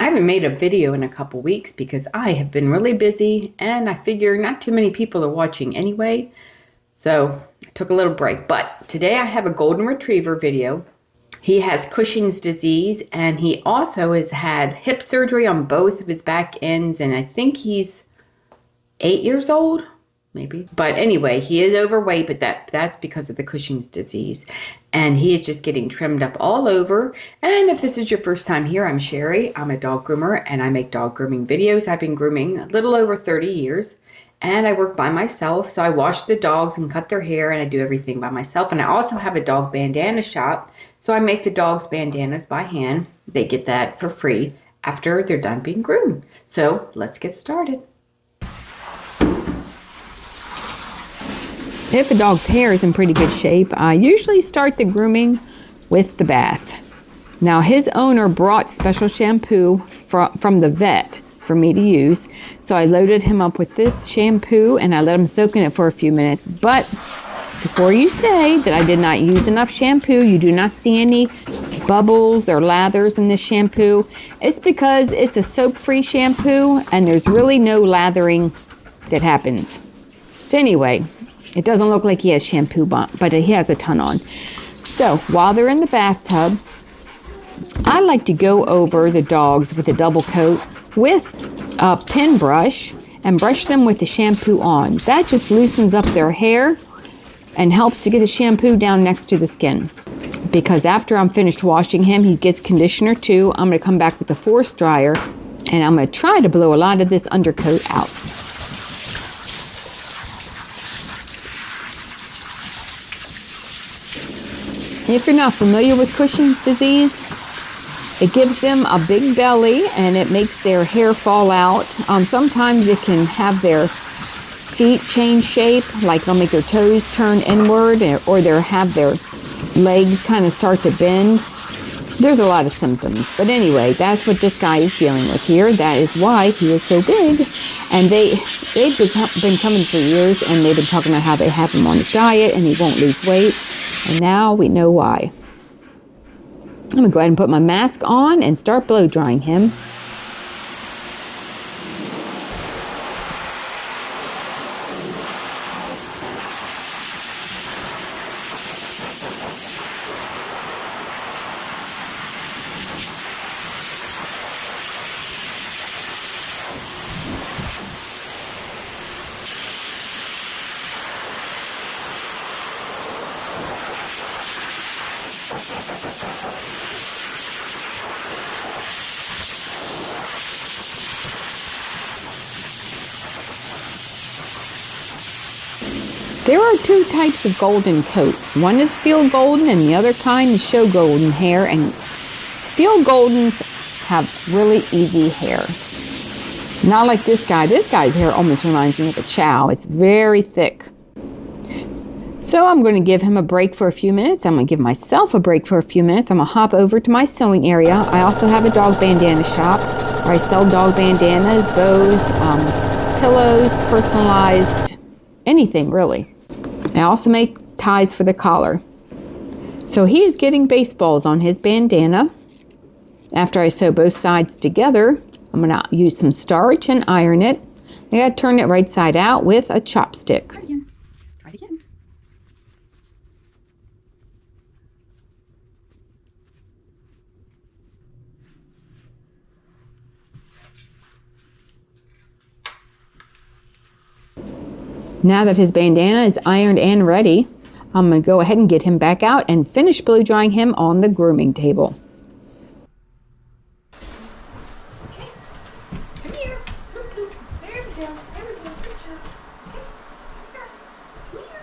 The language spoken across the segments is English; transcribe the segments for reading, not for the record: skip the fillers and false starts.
I haven't made a video in a couple weeks because I have been really busy and I figure not too many people are watching anyway. So I took a little break. But today I have a golden retriever video. He has Cushing's disease and he also has had hip surgery on both of his back ends. And I think he's 8 years old, maybe. But anyway, he is overweight, but that's because of the Cushing's disease. And he is just getting trimmed up all over. And if this is your first time here, I'm Sherry. I'm a dog groomer and I make dog grooming videos. I've been grooming a little over 30 years and I work by myself. So I wash the dogs and cut their hair and I do everything by myself. And I also have a dog bandana shop. So I make the dogs bandanas by hand. They get that for free after they're done being groomed. So let's get started. If a dog's hair is in pretty good shape, I usually start the grooming with the bath. Now his owner brought special shampoo from the vet for me to use. So I loaded him up with this shampoo and I let him soak in it for a few minutes. But before you say that I did not use enough shampoo, you do not see any bubbles or lathers in this shampoo. It's because it's a soap-free shampoo and there's really no lathering that happens. So anyway, it doesn't look like he has shampoo, but he has a ton on. So while they're in the bathtub, I like to go over the dogs with a double coat with a pin brush and brush them with the shampoo on. That just loosens up their hair and helps to get the shampoo down next to the skin. Because after I'm finished washing him, he gets conditioner too. I'm going to come back with a force dryer and I'm going to try to blow a lot of this undercoat out. If you're not familiar with Cushing's disease, it gives them a big belly and it makes their hair fall out. Sometimes it can have their feet change shape, like they'll make their toes turn inward or they'll have their legs kind of start to bend. There's a lot of symptoms. But anyway, that's what this guy is dealing with here. That is why he is so big. And they've been coming for years and they've been talking about how they have him on a diet and he won't lose weight. And now we know why. I'm going to go ahead and put my mask on and start blow drying him. There are two types of golden coats. One is field golden and the other kind is show golden hair. And field goldens have really easy hair. Not like this guy. This guy's hair almost reminds me of a chow. It's very thick. So I'm going to give him a break for a few minutes. I'm going to give myself a break for a few minutes. I'm going to hop over to my sewing area. I also have a dog bandana shop where I sell dog bandanas, bows, pillows, personalized, anything really. I also make ties for the collar. So he is getting baseballs on his bandana. After I sew both sides together, I'm going to use some starch and iron it. I got to turn it right side out with a chopstick. Try it again. Now that his bandana is ironed and ready, I'm going to go ahead and get him back out and finish blow drying him on the grooming table. Okay, come here. There we go. There we go. Good job. Come here.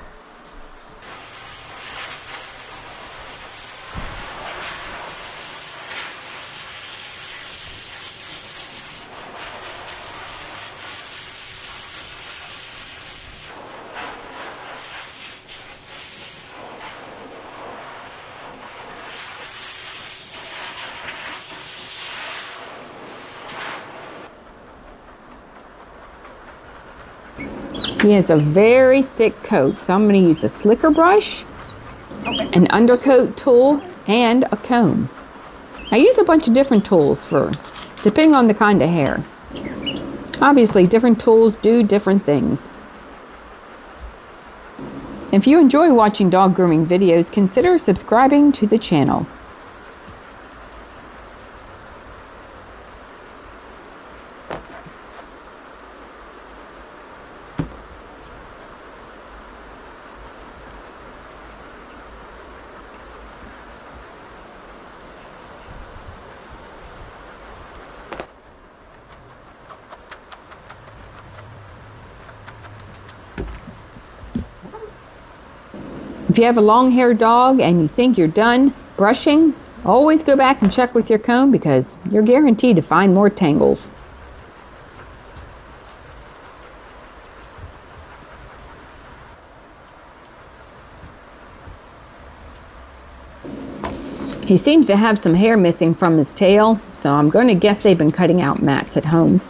He has a very thick coat, so I'm going to use a slicker brush, an undercoat tool, and a comb. I use a bunch of different tools for depending on the kind of hair. Obviously, different tools do different things. If you enjoy watching dog grooming videos, consider subscribing to the channel. If you have a long-haired dog and you think you're done brushing, always go back and check with your comb because you're guaranteed to find more tangles. He seems to have some hair missing from his tail, so I'm going to guess they've been cutting out mats at home.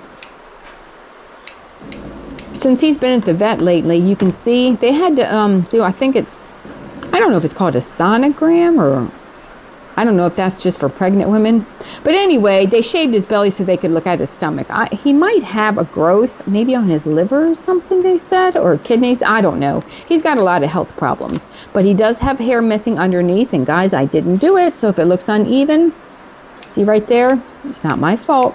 Since he's been at the vet lately, you can see they had to do, I don't know if it's called a sonogram, or I don't know if that's just for pregnant women. But anyway, they shaved his belly so they could look at his stomach. He might have a growth, maybe on his liver or something, they said, or kidneys. I don't know. He's got a lot of health problems. But he does have hair missing underneath. And guys, I didn't do it. So if it looks uneven, see right there? It's not my fault.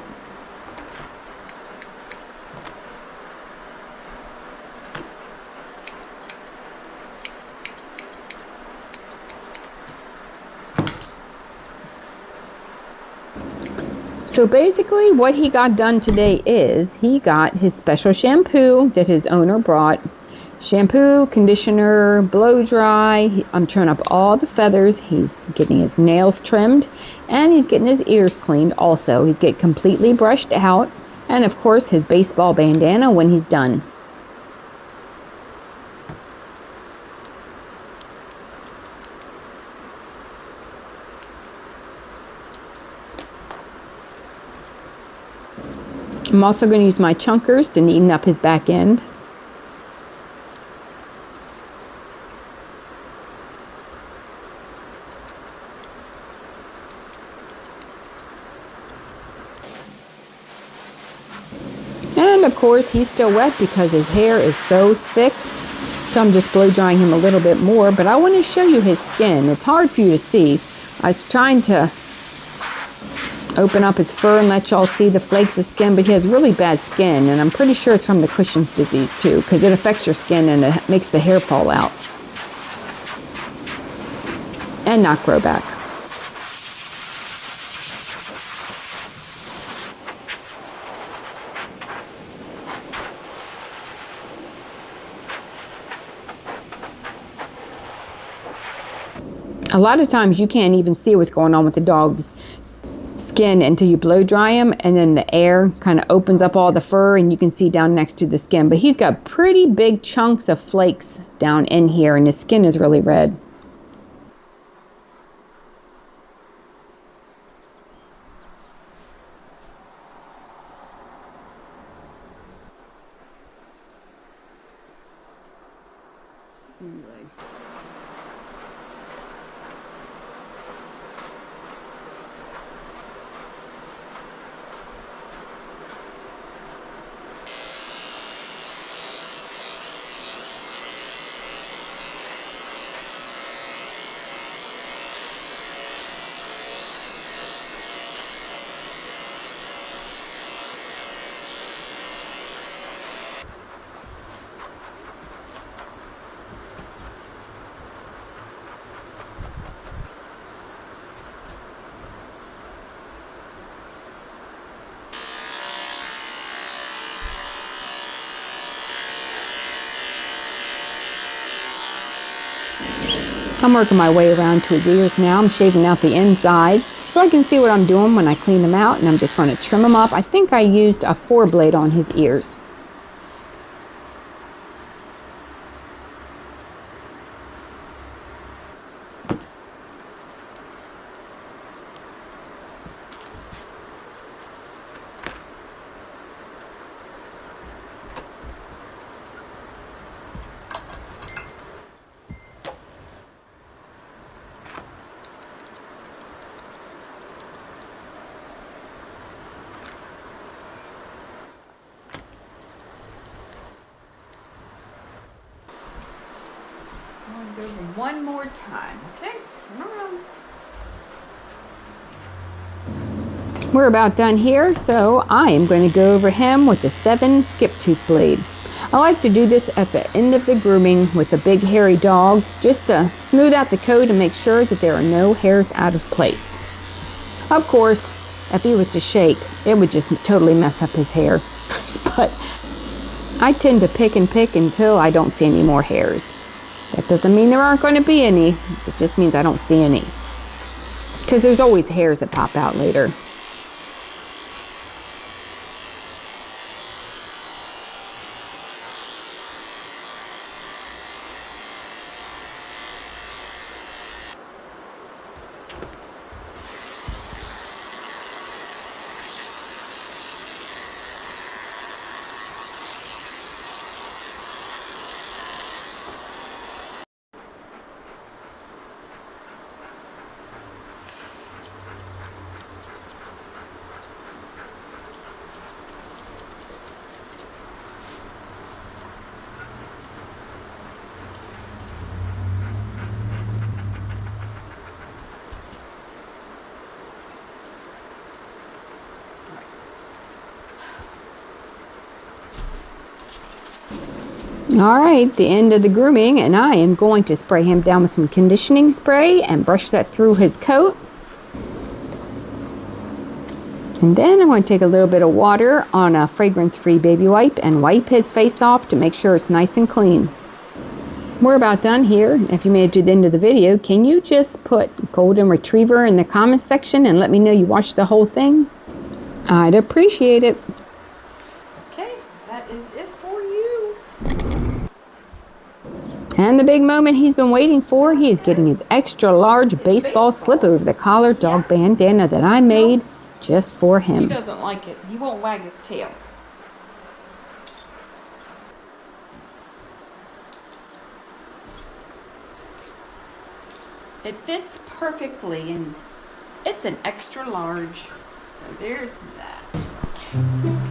So basically what he got done today is he got his special shampoo that his owner brought. Shampoo, conditioner, blow dry. I'm trimming up all the feathers. He's getting his nails trimmed and he's getting his ears cleaned also. He's getting completely brushed out. And of course his baseball bandana when he's done. I'm also going to use my chunkers to neaten up his back end. And of course he's still wet because his hair is so thick. So I'm just blow drying him a little bit more, but I want to show you his skin. It's hard for you to see. I was trying to open up his fur and let y'all see the flakes of skin, but he has really bad skin, and I'm pretty sure it's from the Cushing's disease too, because it affects your skin and it makes the hair fall out and not grow back. A lot of times you can't even see what's going on with the dog's skin until you blow dry him, and then the air kind of opens up all the fur and you can see down next to the skin. But he's got pretty big chunks of flakes down in here and his skin is really red. I'm working my way around to his ears now. I'm shaving out the inside so I can see what I'm doing when I clean them out, and I'm just going to trim them up. I think I used a 4-blade on his ears. over one more time. Okay, turn around. We're about done here, so I am going to go over him with the 7 skip tooth blade. I like to do this at the end of the grooming with the big hairy dogs, just to smooth out the coat and make sure that there are no hairs out of place. Of course, if he was to shake, it would just totally mess up his hair. But I tend to pick and pick until I don't see any more hairs. That doesn't mean there aren't going to be any. It just means I don't see any. Because there's always hairs that pop out later. All right, the end of the grooming, and I am going to spray him down with some conditioning spray and brush that through his coat. And then I'm going to take a little bit of water on a fragrance-free baby wipe and wipe his face off to make sure it's nice and clean. We're about done here. If you made it to the end of the video, can you just put Golden Retriever in the comments section and let me know you watched the whole thing? I'd appreciate it. Okay, that is it for you. And the big moment he's been waiting for, he is getting his extra large baseball slip over the collar dog bandana that I made just for him. He doesn't like it. He won't wag his tail. It fits perfectly, and it's an extra large. So there's that. Okay.